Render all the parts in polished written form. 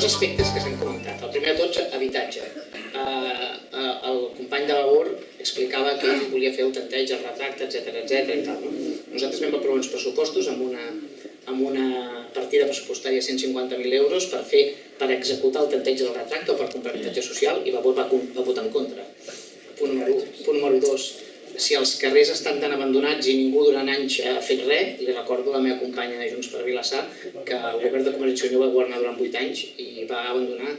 dos aspectes que s'han comentat. El primer de tots, habitatge. El company de Vavor explicava que ell volia fer el tanteig, el retracte, etc. i tal. Nosaltres vam aprovar uns pressupostos amb una partida pressupostària de 150.000 euros per executar el tanteig del retracte o per comprar habitatge social, i Vavor va votar en contra. Punt número 2. Si els carrers estan tan abandonats i ningú durant anys ha fet res, li recordo a la meva companya de Junts per Vilassar que el govern de Convergència i Unió va governar durant 8 anys i va abandonar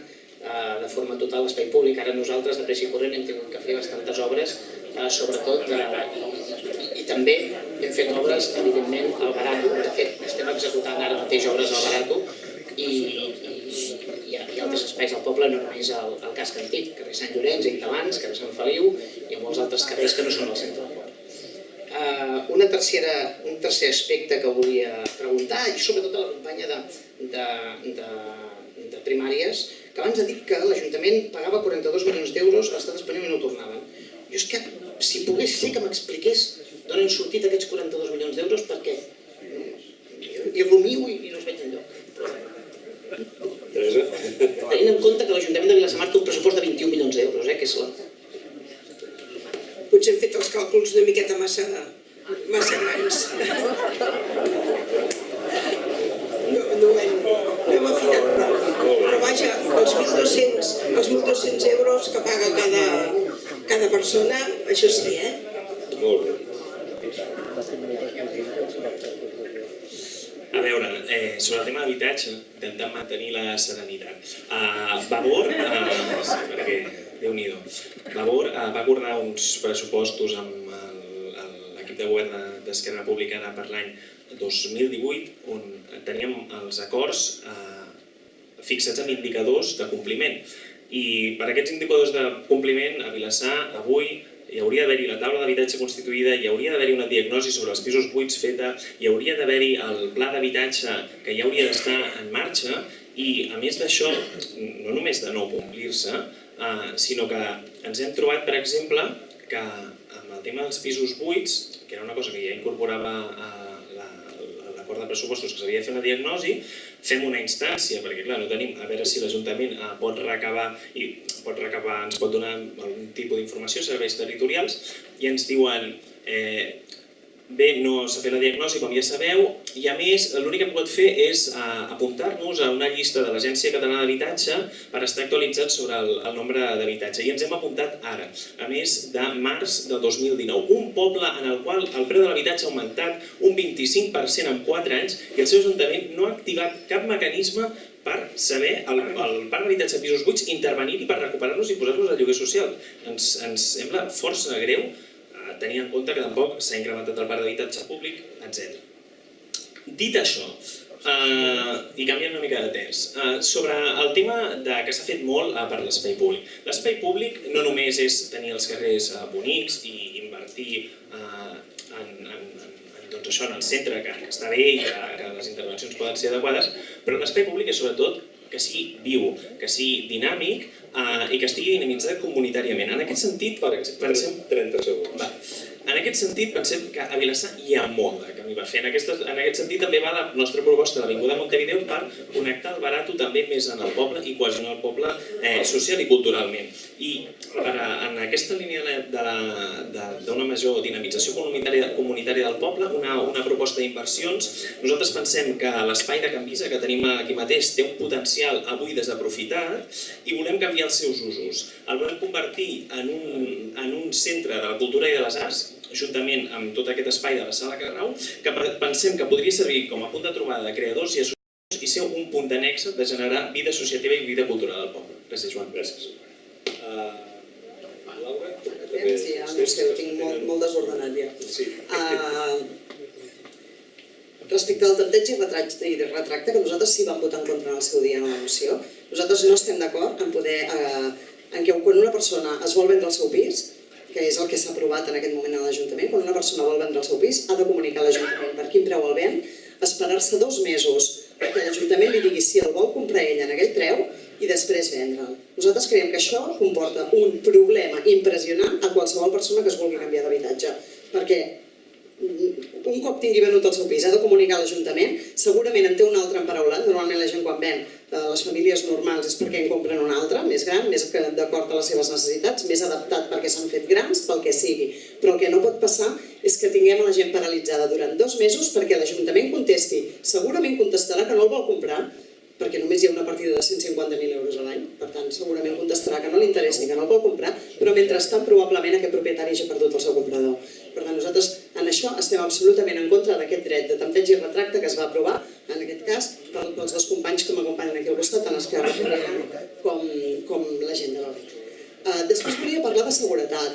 de forma total l'espai públic. Ara nosaltres, de pressa i corrent, hem tingut que fer bastantes obres, sobretot, i també hem fet obres, evidentment, al Barato. De fet, estem executant ara mateix obres al Barato i altres espais al poble, no només al casc antic, carrer Sant Llorenç, Intabans, carrer Sant Feliu i molts altres carrers que no són al centre del poble. Un tercer aspecte que volia preguntar, i sobretot a la companya de primàries, que abans ha dit que l'Ajuntament pagava 42 milions d'euros a l'Estat espanyol i no tornaven. Jo és que, si pogués ser que m'expliqués d'on han sortit aquests 42 milions d'euros, perquè hi rumio i no els veig enlloc. Tenint en compte que l'Ajuntament de Vilassamar té un pressupost de 21 milions d'euros, que és la... Potser hem fet els càlculs una miqueta massa grans. No hem afinat prou. Però vaja, els 1.200 euros que paga cada persona, això sí, Molt bé. A veure, sobre el tema d'habitatge, intentem mantenir la serenitat. Vavor, perquè Déu-n'hi-do, Vavor va acordar uns pressupostos amb l'equip de govern d'Esquerra Republicana per l'any 2018, on teníem els acords fixats amb indicadors de compliment. I per aquests indicadors de compliment, a Vilassar, avui, hi hauria d'haver-hi la taula d'habitatge constituïda, hi hauria d'haver-hi una diagnosi sobre els pisos buits feta, hi hauria d'haver-hi el pla d'habitatge que ja hauria d'estar en marxa, i a més d'això, no només de no complir-se, sinó que ens hem trobat, per exemple, que amb el tema dels pisos buits, que era una cosa que ja incorporava l'acord de pressupostos, que s'havia de fer una diagnosi, fem una instància, perquè clar, no tenim, a veure si l'Ajuntament pot recabar, ens pot donar algun tipus d'informació, serveis territorials, i ens diuen, bé, no s'ha fet la diagnosi, com ja sabeu, i a més l'únic que hem pogut fer és apuntar-nos a una llista de l'Agència Catalana d'Habitatge per estar actualitzats sobre el nombre d'habitatge. I ens hem apuntat ara, a més de març del 2019, un poble en el qual el preu de l'habitatge ha augmentat un 25% en 4 anys i el seu Ajuntament no ha activat cap mecanisme per saber el parc d'habitatge de pisos buits, intervenir-hi per recuperar-los i posar-los a lloguer social. Ens sembla força greu tenir en compte que tampoc s'ha incrementat el parc d'habitatge públic, etc. Dit això, i canviant una mica de terç, sobre el tema que s'ha fet molt per l'espai públic. L'espai públic no només és tenir els carrers bonics i invertir en el centre, que està bé i que les intervencions poden ser adequades, però l'espai públic és sobretot que sigui viu, que sigui dinàmic i que estigui dinamitzat comunitàriament. En aquest sentit, pensem... 30 segons. En aquest sentit, pensem que a Vilassar hi ha molt de camí per fer. En aquest sentit també va la nostra proposta de l'Avinguda Montevideo per connectar el Barato també més en el poble i cohesionar el poble social i culturalment. I en aquesta línia d'una major dinamització comunitària del poble, una proposta d'inversions, nosaltres pensem que l'espai de Can Visa que tenim aquí mateix té un potencial avui desaprofitat i volem canviar els seus usos. El volem convertir en un centre de la cultura i de les arts, juntament amb tot aquest espai de la Sala Carrau, que pensem que podria servir com a punt de trobada de creadors i associacions i ser un punt de nexe de generar vida associativa i vida cultural al poble. Gràcies, Joan. Gràcies. Laura? Sí, no sé, ho tinc molt desordenat ja. Respecte al tanteig i retracte, que nosaltres sí vam votar en contra en el seu dia en la moció, nosaltres no estem d'acord en que quan una persona es vol vendre el seu pis, que és el que s'ha aprovat en aquest moment a l'Ajuntament, quan una persona vol vendre el seu pis ha de comunicar a l'Ajuntament per quin preu el ven, esperar-se 2 mesos perquè l'Ajuntament li digui si el vol comprar ell en aquell preu i després vendre'l. Nosaltres creiem que això comporta un problema impressionant a qualsevol persona que es vulgui canviar d'habitatge, perquè un cop tingui venut el seu pis, ha de comunicar a l'Ajuntament, segurament en té un altre emparaulat. Normalment la gent quan ven les famílies normals és perquè en compren un altre, més gran, més d'acord a les seves necessitats, més adaptat perquè s'han fet grans, pel que sigui. Però el que no pot passar és que tinguem la gent paralitzada durant 2 mesos perquè l'Ajuntament contesti. Segurament contestarà que no el vol comprar, perquè només hi ha una partida de 150.000 euros a l'any, per tant segurament contestarà que no li interessi, que no el vol comprar, però mentrestant probablement aquest propietari ja ha perdut el seu comprador. Per tant, nosaltres en això estem absolutament en contra d'aquest dret de tempteig i retracte que es va aprovar, en aquest cas, pels 2 companys que m'acompanyen aquí al costat, tant Esquerra Republicana com la gent de la LIC. Després volia parlar de seguretat.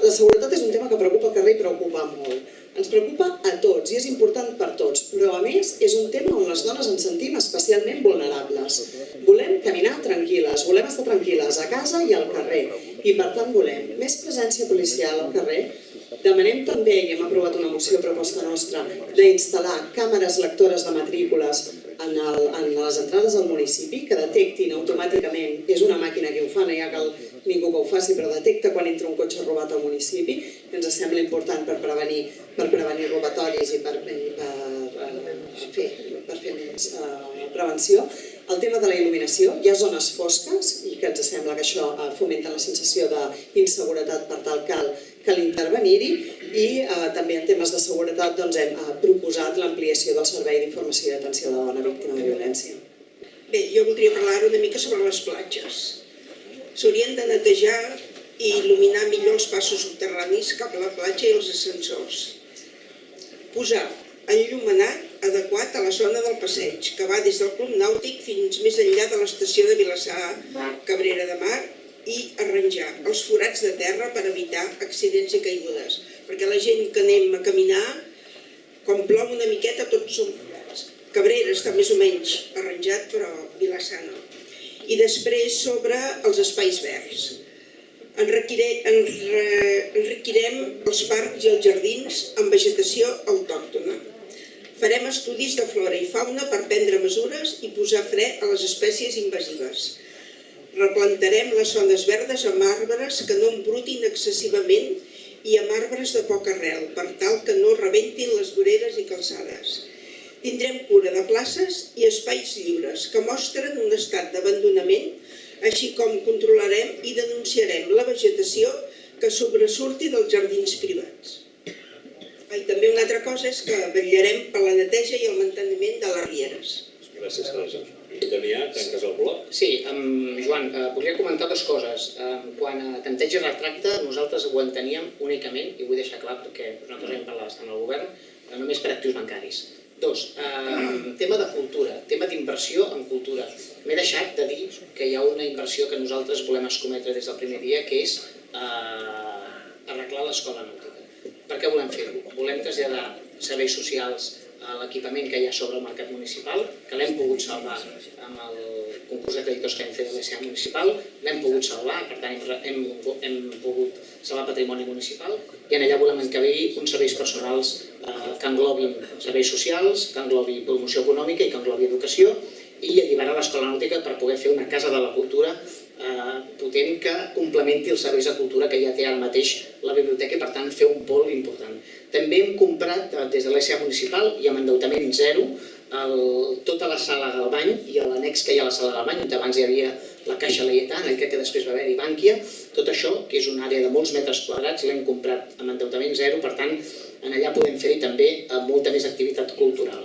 La seguretat és un tema que preocupa al carrer i preocupa molt. Ens preocupa a tots i és important per tots, però a més és un tema on les dones ens sentim especialment vulnerables. Volem caminar tranquil·les, volem estar tranquil·les a casa i al carrer i per tant volem més presència policial al carrer. Demanem també, i hem aprovat una moció proposta nostra, d'instal·lar càmeres lectores de matrícules en les entrades al municipi, que detectin automàticament, és una màquina que ho fa, no hi ha ningú que ho faci, però detecta quan entra un cotxe robat al municipi, que ens sembla important per prevenir robatoris i per fer més prevenció. El tema de la il·luminació, hi ha zones fosques i que ens sembla que això fomenta la sensació d'inseguretat, per tal cal intervenir-hi, i també en temes de seguretat hem proposat l'ampliació del servei d'informació i d'atenció a la dona víctima de violència. Bé, jo voldria parlar una mica sobre les platges. S'haurien de netejar i il·luminar millor els passos subterranis cap a la platja i els ascensors. Posar enllumenat adequat a la zona del passeig, que va des del Club Nàutic fins més enllà de l'estació de Vilassar, Cabrera de Mar, i arranjar els forats de terra per evitar accidents i caigudes. Perquè la gent que anem a caminar, quan plou una miqueta tots són forats. Cabrera està més o menys arranjat, però Vilassar no. I després sobre els espais verds. Enriquirem els parcs i els jardins amb vegetació autòctona. Farem estudis de flora i fauna per prendre mesures i posar fre a les espècies invasives. Replantarem les zones verdes amb arbres que no embrutin excessivament i amb arbres de poca arrel, per tal que no rebentin les voreres i calçades. Tindrem cura de places i espais lliures que mostren un estat d'abandonament, així com controlarem i denunciarem la vegetació que sobresurti dels jardins privats. I també una altra cosa és que vetllarem per la neteja i el manteniment de les rieres. Gràcies, Teresa. Damià, tanques el bloc? Sí, Joan, volia comentar 2 coses. Quant a tempteig i retracte, nosaltres ho enteníem únicament, i ho vull deixar clar perquè és una cosa que hem parlat bastant al govern, només per actius bancaris. 2, tema de cultura, tema d'inversió en cultura. M'he deixat de dir que hi ha una inversió que nosaltres volem escometre des del primer dia, que és arreglar l'escola nàutica. Per què volem fer-ho? Volem traslladar serveis socials a l'equipament que hi ha sobre el mercat municipal, que l'hem pogut salvar amb el concurs de creditors que hem fet a l'ESA municipal, l'hem pogut salvar, per tant hem pogut salvar patrimoni municipal, i en allà volem encabir uns serveis personals que englobin serveis socials, que englobi promoció econòmica i que englobi educació, i alliberar l'escola nàutica per poder fer una casa de la cultura potent que complementi els serveis de cultura que ja té ara mateix la biblioteca i per tant fer un pol important. També hem comprat des de l'ESA municipal i amb endeutament zero tota la sala del bany i l'annex que hi ha a la sala del bany, on abans hi havia la Caixa Laietana i que després va haver-hi Bànquia. Tot això, que és una àrea de molts metres quadrats, l'hem comprat amb endeutament zero, per tant, allà podem fer-hi també molta més activitat cultural.